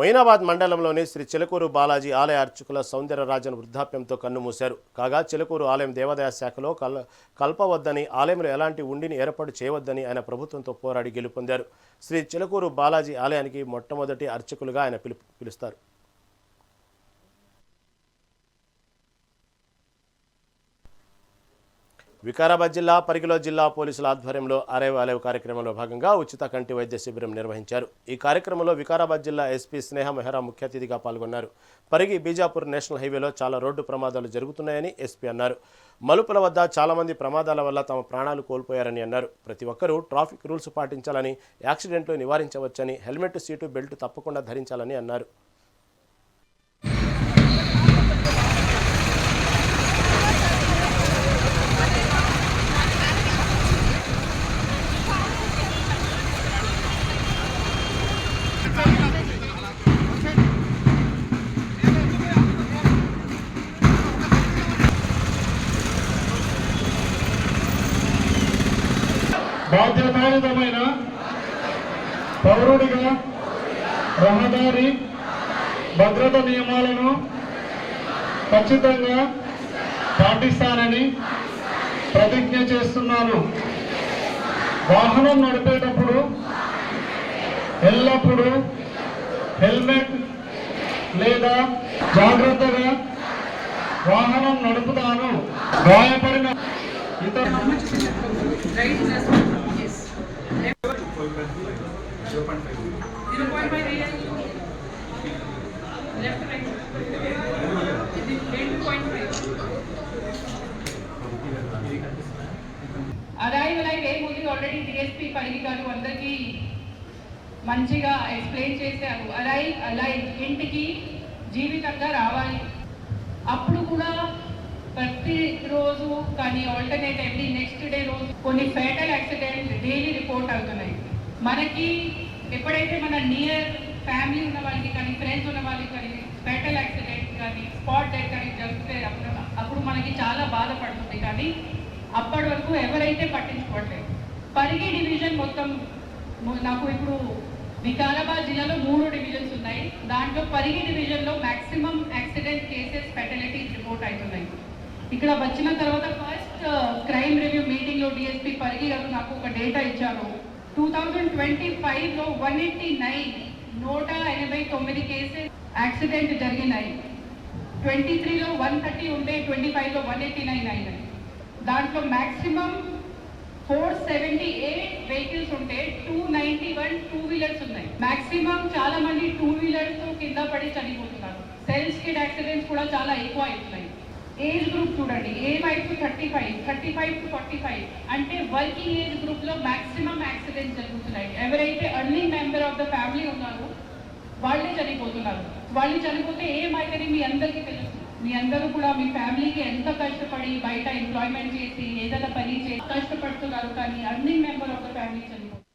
మొయినాబాద్ మండలంలోని శ్రీ చిలకూరు బాలాజీ ఆలయ అర్చకుల సౌందర్యరాజన్ వృద్ధాప్యంతో కన్నుమూశారు. కాగా చిలకూరు ఆలయం దేవాదాయ శాఖలో కల్పవద్దని, ఆలయంలో ఎలాంటి ఉండిని ఏర్పాటు చేయవద్దని ఆయన ప్రభుత్వంతో పోరాడి గెలుపొందారు. శ్రీ చిలకూరు బాలాజీ ఆలయానికి మొట్టమొదటి అర్చకులుగా ఆయన పిలుస్తారు. వికారాబాద్ జిల్లా పరిగిలో జిల్లా పోలీసుల ఆధ్వర్యంలో అరేవ్ అలేవ్ కార్యక్రమంలో భాగంగా ఉచిత కంటి వైద్య శిబిరం నిర్వహించారు. ఈ కార్యక్రమంలో వికారాబాద్ జిల్లా ఎస్పీ స్నేహ మెహరా ముఖ్య అతిథిగా పాల్గొన్నారు. పరిగి బీజాపూర్ నేషనల్ హైవేలో చాలా రోడ్డు ప్రమాదాలు జరుగుతున్నాయని ఎస్పీ అన్నారు. మలుపుల వద్ద చాలామంది ప్రమాదాల వల్ల తమ ప్రాణాలు కోల్పోయారని అన్నారు. ప్రతి ఒక్కరూ ట్రాఫిక్ రూల్స్ పాటించాలని, యాక్సిడెంట్లు నివారించవచ్చని, హెల్మెట్, సీటు బెల్ట్ తప్పకుండా ధరించాలని అన్నారు. బాధ్యతాయుతమైన పౌరుడిగా రహదారి భద్రత నియమాలను ఖచ్చితంగా పాటిస్తానని ప్రతిజ్ఞ చేస్తున్నాను. వాహనం నడిపేటప్పుడు ఎల్లప్పుడూ హెల్మెట్ లేదా జాగ్రత్తగా వాహనం నడుపుతాను. గాయపడిన ఇతర ఆల్రెడీ డిఎస్పీ పరిగి గారు అందరికీ మంచిగా ఎక్స్ప్లెయిన్ చేశారు. అలైవ్ ఇంటికి జీవితంగా రావాలి. అప్పుడు కూడా ప్రతిరోజు కానీ ఆల్టర్నేట్ ఎవ్రీ నెక్స్ట్ డే రోజు కొన్ని ఫేటల్ యాక్సిడెంట్ డైలీ రిపోర్ట్ అవుతున్నాయి. మనకి ఎప్పుడైతే మన నియర్ ఫ్యామిలీ ఉన్న వాళ్ళకి కానీ, ఫ్రెండ్స్ ఉన్న వాళ్ళకి కానీ ఫేటల్ యాక్సిడెంట్ కానీ, స్పాట్ డెత్ కానీ జరిగితే అప్పుడు మనకి చాలా బాధపడుతుంది. కానీ అప్పటి వరకు ఎవరైతే పట్టించుకోవట్లేదు. పరిగి డివిజన్ మొత్తం నాకు ఇప్పుడు వికారాబాద్ జిల్లాలో 3 డివిజన్స్ ఉన్నాయి. దాంట్లో పరిగి డివిజన్లో మ్యాక్సిమం యాక్సిడెంట్ కేసెస్ ఫెటలిటీస్ రిపోర్ట్ అవుతున్నాయి. ఇక్కడ వచ్చిన తర్వాత ఫస్ట్ క్రైమ్ రివ్యూ మీటింగ్లో డిఎస్పీ పరిగి గారు నాకు ఒక డేటా ఇచ్చారు. 2025లో 189 కేసెస్ యాక్సిడెంట్ జరిగినాయి. 23లో 130 ఉంటే 25లో 189 అయినాయి. దాంట్లో మ్యాక్సిమం 478 వెహికల్స్ ఉంటే 291 2 వీలర్స్ ఉన్నాయి. మ్యాక్సిమం చాలా మంది 2 వీలర్స్ కింద పడి చనిపోతున్నారు. సెల్ఫ్ స్కిడ్ యాక్సిడెంట్స్ కూడా చాలా ఎక్కువ అవుతున్నాయి. ఏజ్ గ్రూప్ చూడండి, ఏ వయసు 35 to 45 అంటే వర్కింగ్ ఏజ్ గ్రూప్ లో మ్యాక్సిమం యాక్సిడెంట్స్ జరుగుతున్నాయి. ఎవరైతే earning member of the family ఉన్నారో వాళ్ళే చనిపోతున్నారు. వాళ్ళు చనిపోతే ఏమైతే మీ అందరికీ తెలుసు. మీ అందరూ కూడా మీ ఫ్యామిలీకి ఎంత కష్టపడి బయట ఎంప్లాయ్మెంట్ చేసి ఏదైనా పని చేసి కష్టపడుతున్నారు. కానీ earning member of the family చనిపోతున్నారు.